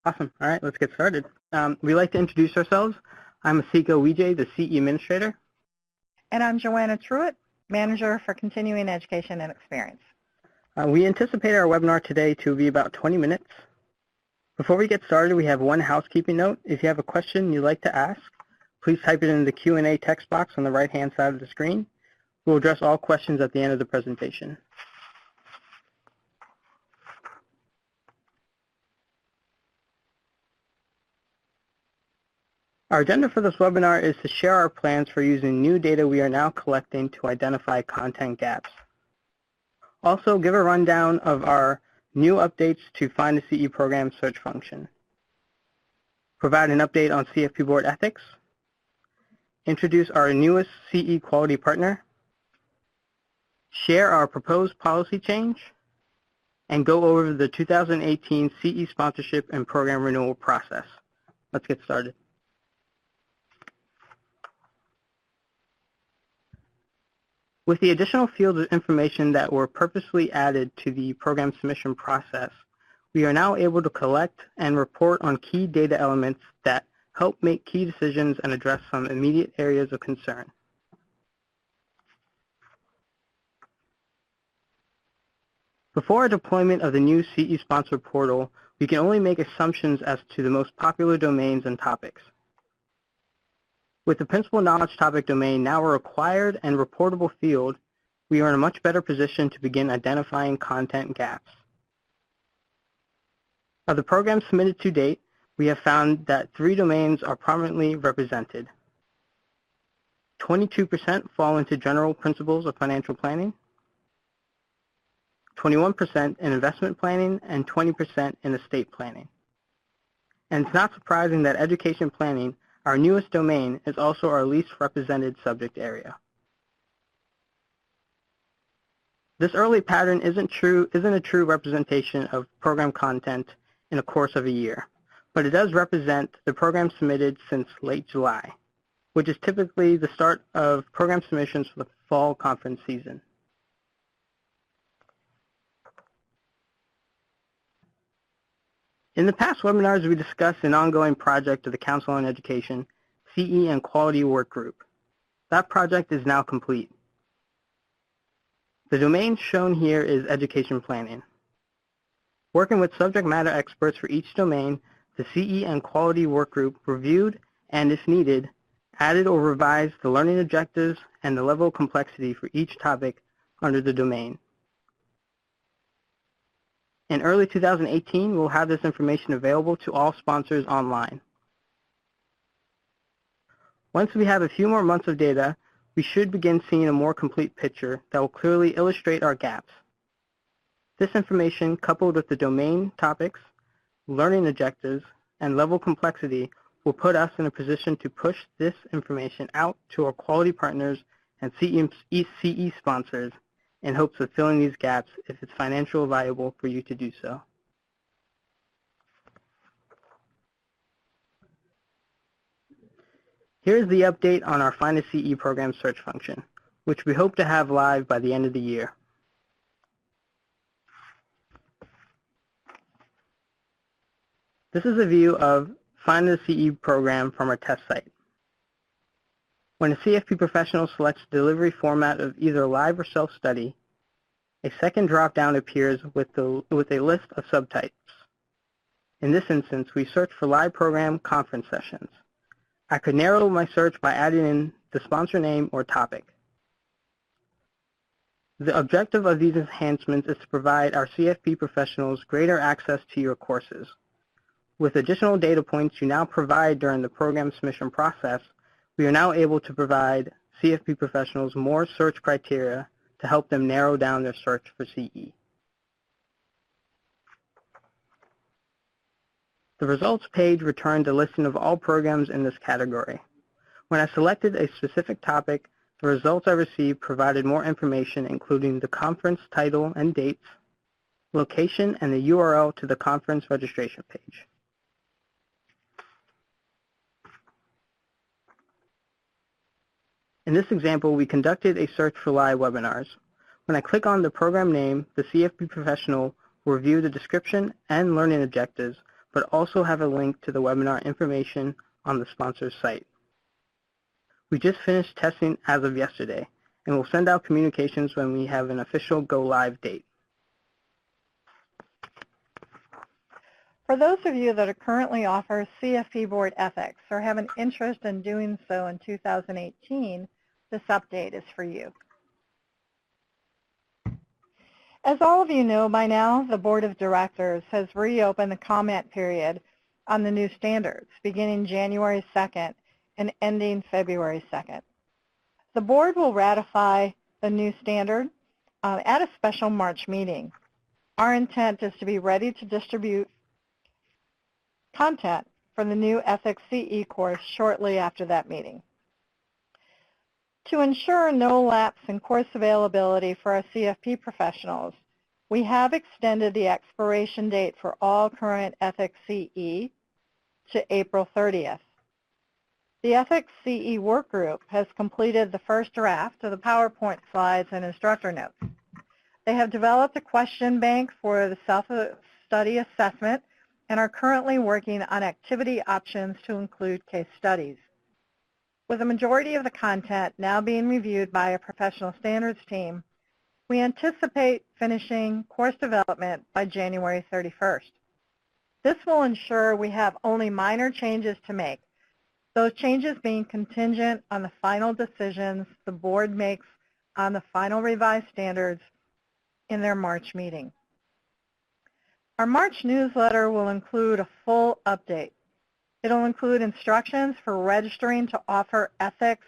Awesome. All right, let's get started. We'd like to introduce ourselves. I'm Asiko Wijay, the CE Administrator. And I'm Joanna Truitt, Manager for Continuing Education and Experience. We anticipate our webinar today to be about 20 minutes. Before we get started, we have one housekeeping note. If you have a question you'd like to ask, please type it in the Q&A text box on the right-hand side of the screen. We'll address all questions at the end of the presentation. Our agenda for this webinar is to share our plans for using new data we are now collecting to identify content gaps. Also, give a rundown of our new updates to Find a CE program search function. Provide an update on CFP Board Ethics. Introduce our newest CE quality partner. Share our proposed policy change. And go over the 2018 CE sponsorship and program renewal process. Let's get started. With the additional fields of information that were purposely added to the program submission process, we are now able to collect and report on key data elements that help make key decisions and address some immediate areas of concern. Before our deployment of the new CE Sponsor portal, we can only make assumptions as to the most popular domains and topics. With the principal knowledge topic domain now a required and reportable field, we are in a much better position to begin identifying content gaps. Of the programs submitted to date, we have found that 3 domains are prominently represented. 22% fall into general principles of financial planning, 21% in investment planning, and 20% in estate planning. And it's not surprising that education planning, our newest domain, is also our least represented subject area. This early pattern isn't a true representation of program content in the course of a year, but it does represent the program submitted since late July, which is typically the start of program submissions for the fall conference season. In the past webinars, we discussed an ongoing project of the Council on Education, CE and Quality Work Group. That project is now complete. The domain shown here is Education Planning. Working with subject matter experts for each domain, the CE and Quality Work Group reviewed and, if needed, added or revised the learning objectives and the level of complexity for each topic under the domain. In early 2018, we'll have this information available to all sponsors online. Once we have a few more months of data, we should begin seeing a more complete picture that will clearly illustrate our gaps. This information, coupled with the domain topics, learning objectives, and level complexity, will put us in a position to push this information out to our quality partners and CE sponsors in hopes of filling these gaps if it's financially viable for you to do so. Here's the update on our Find a CE program search function, which we hope to have live by the end of the year. This is a view of Find a CE program from our test site. When a CFP professional selects the delivery format of either live or self-study, a second drop-down appears with a list of subtypes. In this instance, we search for live program conference sessions. I could narrow my search by adding in the sponsor name or topic. The objective of these enhancements is to provide our CFP professionals greater access to your courses. With additional data points you now provide during the program submission process, we are now able to provide CFP professionals more search criteria to help them narrow down their search for CE. The results page returned a listing of all programs in this category. When I selected a specific topic, the results I received provided more information, including the conference title and dates, location, and the URL to the conference registration page. In this example, we conducted a search for live webinars. When I click on the program name, the CFP professional will review the description and learning objectives but also have a link to the webinar information on the sponsor's site. We just finished testing as of yesterday, and we'll send out communications when we have an official go-live date. For those of you that are currently offer CFP Board Ethics or have an interest in doing so in 2018, this update is for you. As all of you know by now, the Board of Directors has reopened the comment period on the new standards beginning January 2nd and ending February 2nd. The Board will ratify the new standard at a special March meeting. Our intent is to be ready to distribute content for the new Ethics CE course shortly after that meeting. To ensure no lapse in course availability for our CFP professionals, we have extended the expiration date for all current Ethics CE to April 30th. The Ethics CE work group has completed the first draft of the PowerPoint slides and instructor notes. They have developed a question bank for the self-study assessment and are currently working on activity options to include case studies. With the majority of the content now being reviewed by a professional standards team, we anticipate finishing course development by January 31st. This will ensure we have only minor changes to make, those changes being contingent on the final decisions the board makes on the final revised standards in their March meeting. Our March newsletter will include a full update. It will include instructions for registering to offer Ethics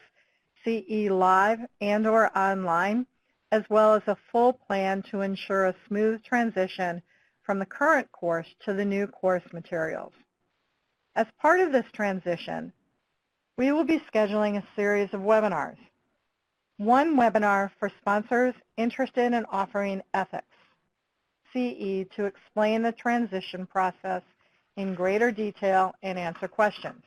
CE live and/or online, as well as a full plan to ensure a smooth transition from the current course to the new course materials. As part of this transition, we will be scheduling a series of webinars. One webinar for sponsors interested in offering Ethics CE to explain the transition process in greater detail and answer questions.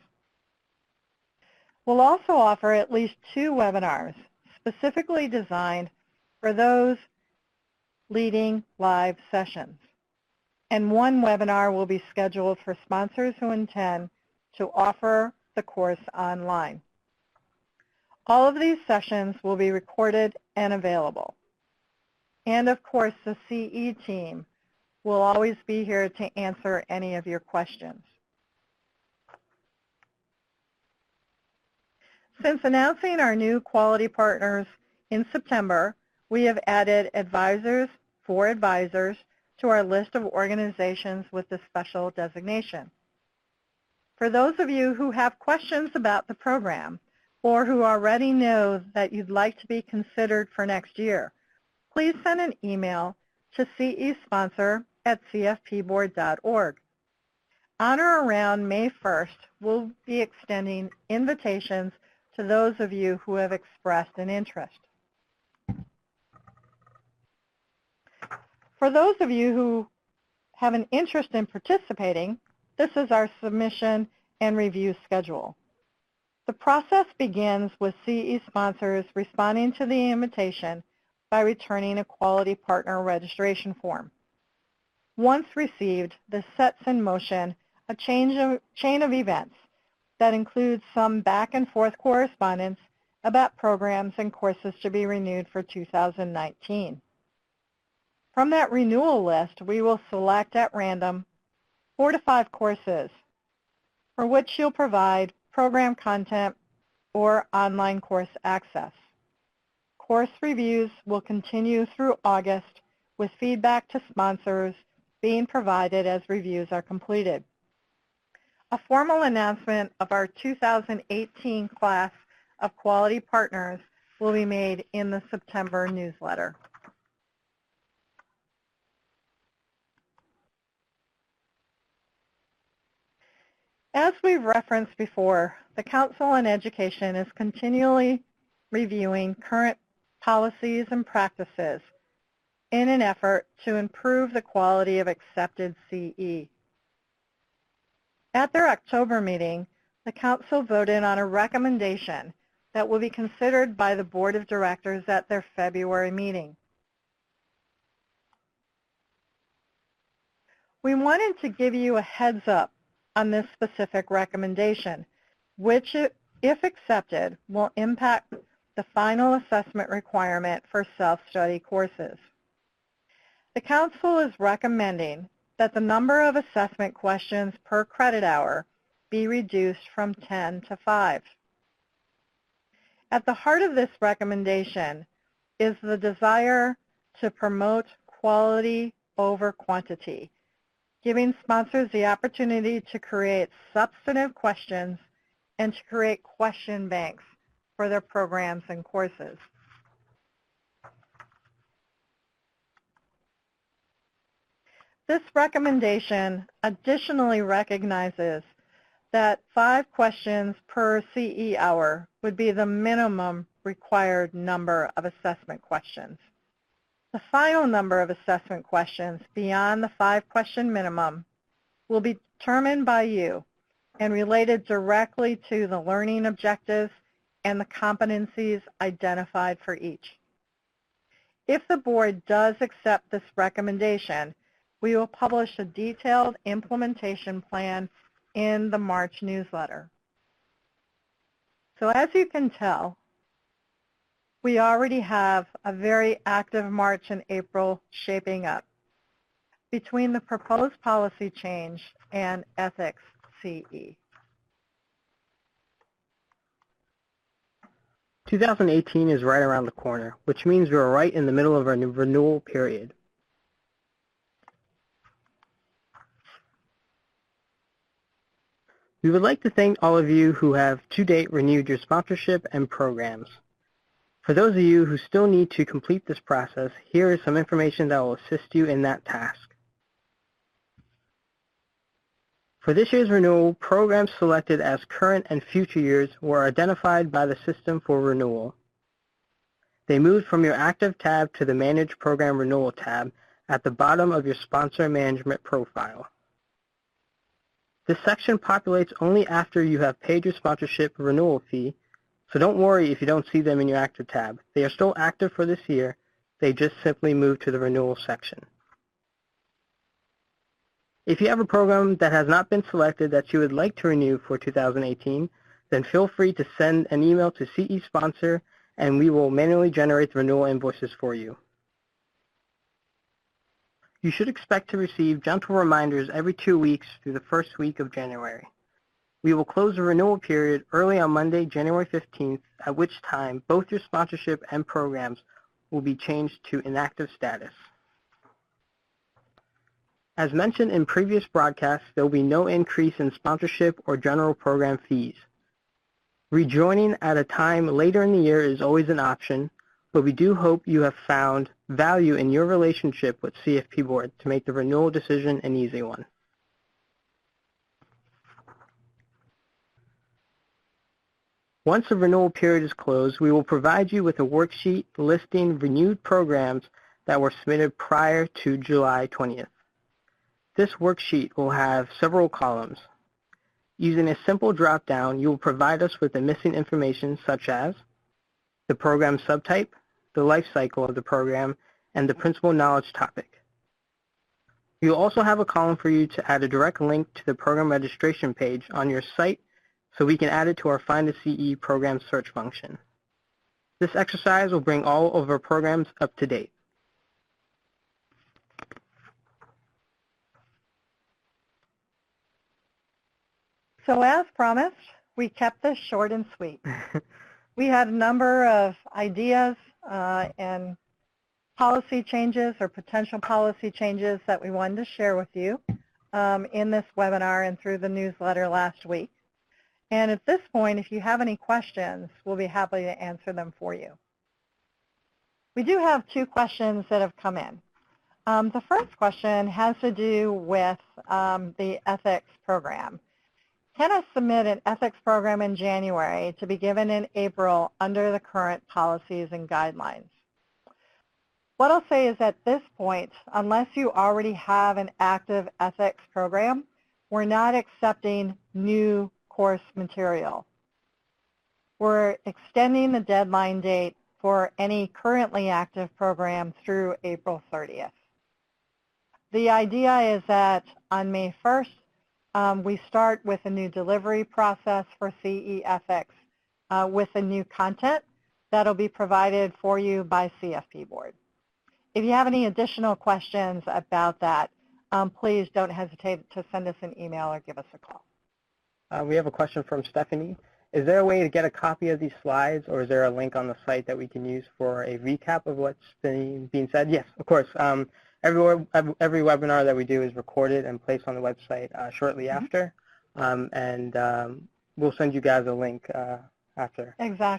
We'll also offer at least 2 webinars specifically designed for those leading live sessions. And 1 webinar will be scheduled for sponsors who intend to offer the course online. All of these sessions will be recorded and available. And of course, the CE team will always be here to answer any of your questions. Since announcing our new quality partners in September, we have added advisors for advisors to our list of organizations with this special designation. For those of you who have questions about the program or who already know that you'd like to be considered for next year, please send an email to cesponsor@cfpboard.org. On or around May 1st, we'll be extending invitations to those of you who have expressed an interest. For those of you who have an interest in participating, this is our submission and review schedule. The process begins with CE sponsors responding to the invitation by returning a quality partner registration form. Once received, this sets in motion a chain of events that includes some back and forth correspondence about programs and courses to be renewed for 2019. From that renewal list, we will select at random 4 to 5 courses for which you'll provide program content or online course access. Course reviews will continue through August with feedback to sponsors being provided as reviews are completed. A formal announcement of our 2018 class of quality partners will be made in the September newsletter. As we've referenced before, the Council on Education is continually reviewing current policies and practices in an effort to improve the quality of accepted CE. At their October meeting, the Council voted on a recommendation that will be considered by the Board of Directors at their February meeting. We wanted to give you a heads up on this specific recommendation, which, if accepted, will impact the final assessment requirement for self-study courses. The Council is recommending that the number of assessment questions per credit hour be reduced from 10 to 5. At the heart of this recommendation is the desire to promote quality over quantity, giving sponsors the opportunity to create substantive questions and to create question banks for their programs and courses. This recommendation additionally recognizes that 5 questions per CE hour would be the minimum required number of assessment questions. The final number of assessment questions beyond the 5-question minimum will be determined by you and related directly to the learning objectives and the competencies identified for each. If the board does accept this recommendation, we will publish a detailed implementation plan in the March newsletter. So as you can tell, we already have a very active March and April shaping up between the proposed policy change and Ethics CE. 2018 is right around the corner, which means we're right in the middle of our renewal period. We would like to thank all of you who have to date renewed your sponsorship and programs. For those of you who still need to complete this process, here is some information that will assist you in that task. For this year's renewal, programs selected as current and future years were identified by the system for renewal. They moved from your active tab to the Manage Program Renewal tab at the bottom of your sponsor management profile. This section populates only after you have paid your sponsorship renewal fee, so don't worry if you don't see them in your active tab. They are still active for this year. They just simply move to the renewal section. If you have a program that has not been selected that you would like to renew for 2018, then feel free to send an email to CE Sponsor and we will manually generate the renewal invoices for you. You should expect to receive gentle reminders every 2 weeks through the first week of January. We will close the renewal period early on Monday, January 15th, at which time both your sponsorship and programs will be changed to inactive status. As mentioned in previous broadcasts, there will be no increase in sponsorship or general program fees. Rejoining at a time later in the year is always an option, but we do hope you have found value in your relationship with CFP Board to make the renewal decision an easy one. Once the renewal period is closed, we will provide you with a worksheet listing renewed programs that were submitted prior to July 20th. This worksheet will have several columns. Using a simple drop-down, you will provide us with the missing information such as the program subtype, the life cycle of the program, and the principal knowledge topic. We will also have a column for you to add a direct link to the program registration page on your site so we can add it to our Find a CE program search function. This exercise will bring all of our programs up to date. So as promised, we kept this short and sweet. We had a number of ideas and policy changes or potential policy changes that we wanted to share with you in this webinar and through the newsletter last week. And at this point, if you have any questions, we'll be happy to answer them for you. We do have 2 questions that have come in. The first question has to do with the ethics program. Can I submit an ethics program in January to be given in April under the current policies and guidelines? What I'll say is at this point, unless you already have an active ethics program, we're not accepting new course material. We're extending the deadline date for any currently active program through April 30th. The idea is that on May 1st, we start with a new delivery process for CE Ethics with a new content that'll be provided for you by CFP Board. If you have any additional questions about that, please don't hesitate to send us an email or give us a call. We have a question from Stephanie. Is there a way to get a copy of these slides, or is there a link on the site that we can use for a recap of what's being said? Yes, of course. Every webinar that we do is recorded and placed on the website shortly after, and we'll send you guys a link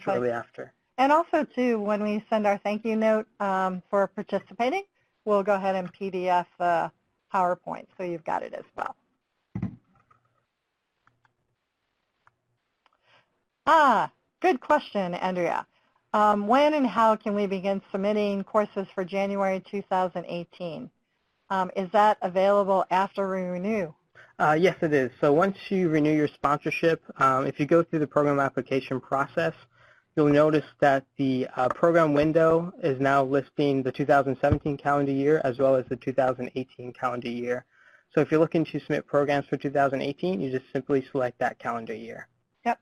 shortly after. And also, too, when we send our thank you note for participating, we'll go ahead and PDF the PowerPoint, so you've got it as well. Good question, Andrea. When and how can we begin submitting courses for January 2018? Is that available after we renew? Yes, it is. So once you renew your sponsorship, if you go through the program application process, you'll notice that the program window is now listing the 2017 calendar year as well as the 2018 calendar year. So if you're looking to submit programs for 2018, you just simply select that calendar year. Yep.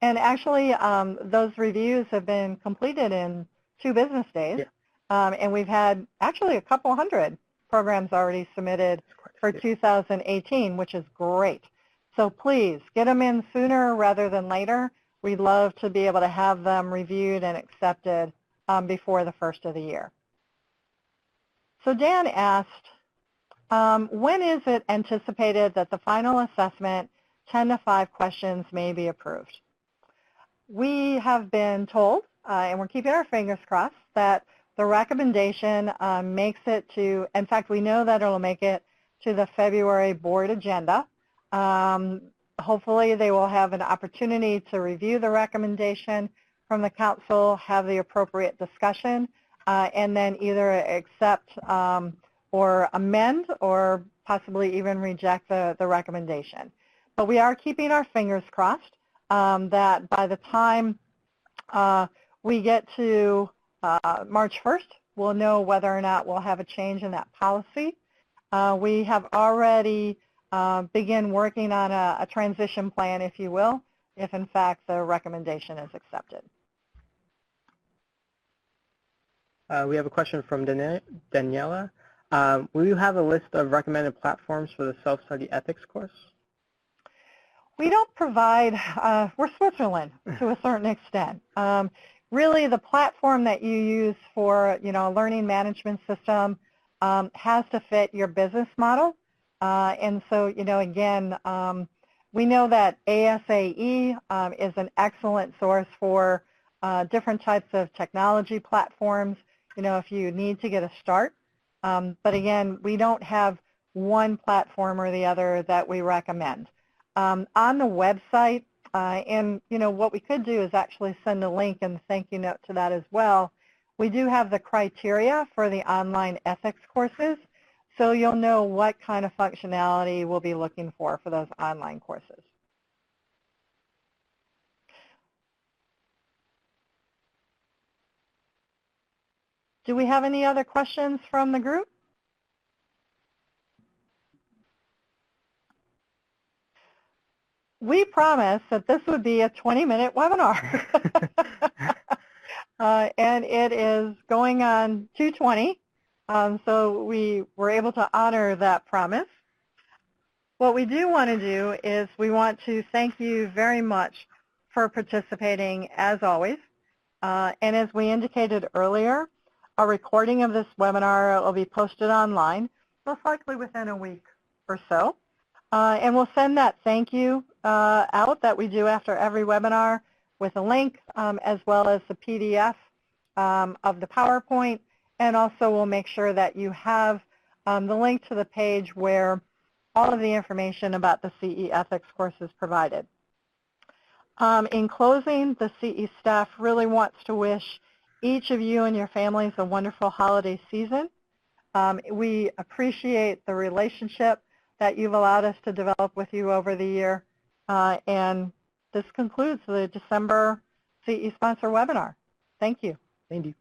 And actually, those reviews have been completed in 2 business days. Yeah. And we've had actually a couple hundred programs already submitted for 2018, which is great. So please get them in sooner rather than later. We'd love to be able to have them reviewed and accepted before the first of the year. So Dan asked, when is it anticipated that the final assessment 10 to 5 questions may be approved? We have been told, and we're keeping our fingers crossed, that the recommendation makes it to, in fact, we know that it will make it to the February board agenda. Hopefully they will have an opportunity to review the recommendation from the council, have the appropriate discussion, and then either accept or amend or possibly even reject the recommendation. But we are keeping our fingers crossed that by the time we get to March 1st, we'll know whether or not we'll have a change in that policy. We have already begin working on a transition plan, if you will, if in fact the recommendation is accepted. We have a question from Daniela. Will you have a list of recommended platforms for the self-study ethics course? We don't provide, we're Switzerland to a certain extent. Really the platform that you use for, a learning management system has to fit your business model. And so, again, we know that ASAE is an excellent source for different types of technology platforms, if you need to get a start. But again, we don't have one platform or the other that we recommend. On the website, and, what we could do is actually send a link and thank you note to that as well. We do have the criteria for the online ethics courses. So you'll know what kind of functionality we'll be looking for those online courses. Do we have any other questions from the group? We promised that this would be a 20-minute webinar. And it is going on 2:20. So we were able to honor that promise. What we do want to do is we want to thank you very much for participating as always. And as we indicated earlier, a recording of this webinar will be posted online, most likely within a week or so. And we'll send that thank you out that we do after every webinar with a link as well as the PDF of the PowerPoint. And also we'll make sure that you have the link to the page where all of the information about the CE Ethics course is provided. In closing, the CE staff really wants to wish each of you and your families a wonderful holiday season. We appreciate the relationship that you've allowed us to develop with you over the year. And this concludes the December CE sponsor webinar. Thank you. Thank you.